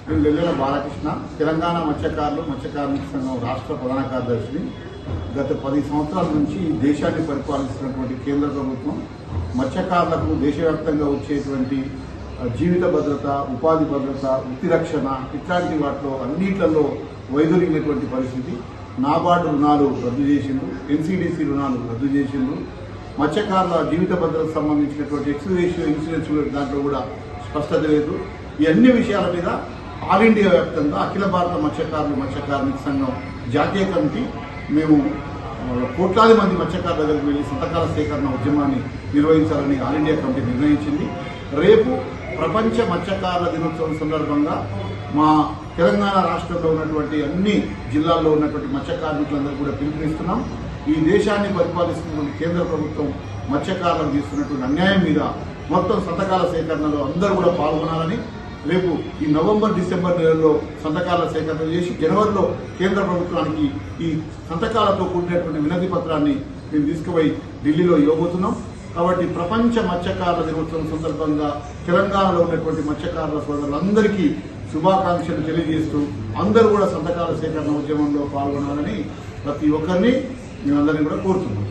నేను వెల్లెల బాలకృష్ణ, తెలంగాణ మత్స్య కార్మిక సంఘం రాష్ట్ర ప్రధాన కార్యదర్శిని. గత 10 సంవత్సరాల నుంచి దేశాన్ని పరిపాలిస్తున్నటువంటి కేంద్ర ప్రభుత్వం మత్స్యకారులకు దేశవ్యాప్తంగా వచ్చేటువంటి జీవిత భద్రత, ఉపాధి భద్రత, వృత్తి రక్షణ ఇట్లాంటి వాటిలో అన్నిట్లలో వైదొలిగినటువంటి పరిస్థితి. నాబార్డు రుణాలు రద్దు చేసిండ్రు, ఎన్సీడీసీ రుణాలు రద్దు చేసిండ్రు. మత్స్యకారుల జీవిత భద్రతకు సంబంధించినటువంటి ఎక్స్రేషియో ఇన్సూరెన్స్ దాంట్లో కూడా స్పష్టత లేదు. ఈ అన్ని విషయాల మీద ఆల్ ఇండియా వ్యాప్తంగా అఖిల భారత మత్స్య కార్మిక సంఘం జాతీయ కమిటీ మేము కోట్లాది మంది మత్స్యకారుల దగ్గరికి వెళ్లి సంతకాల సేకరణ ఉద్యమాన్ని నిర్వహించాలని ఆల్ ఇండియా కమిటీ నిర్ణయించింది. రేపు ప్రపంచ మత్స్యకారుల దినోత్సవం సందర్భంగా మా తెలంగాణ రాష్ట్రంలో ఉన్నటువంటి అన్ని జిల్లాల్లో ఉన్నటువంటి మత్స్య కార్మికులందరూ కూడా పిలుపునిస్తున్నాం. ఈ దేశాన్ని పరిపాలిస్తున్నటువంటి కేంద్ర ప్రభుత్వం మత్స్యకారులకు చేస్తున్నటువంటి అన్యాయం మీద మొత్తం సంతకాల సేకరణలో అందరూ కూడా పాల్గొనాలని, రేపు ఈ నవంబర్, డిసెంబర్ నెలల్లో సంతకాల సేకరణ చేసి జనవరిలో కేంద్ర ప్రభుత్వానికి ఈ సంతకాలతో కూడినటువంటి వినతి పత్రాన్ని మేము తీసుకుపోయి ఢిల్లీలో ఇవ్వబోతున్నాం. కాబట్టి ప్రపంచ మత్స్యకారుల దినోత్సవం సందర్భంగా తెలంగాణలో ఉన్నటువంటి మత్స్యకారుల సోదరులందరికీ శుభాకాంక్షలు తెలియజేస్తూ అందరూ కూడా సంతకాల సేకరణ ఉద్యమంలో పాల్గొనాలని ప్రతి ఒక్కరిని మేమందరినీ కూడా కోరుతున్నాం.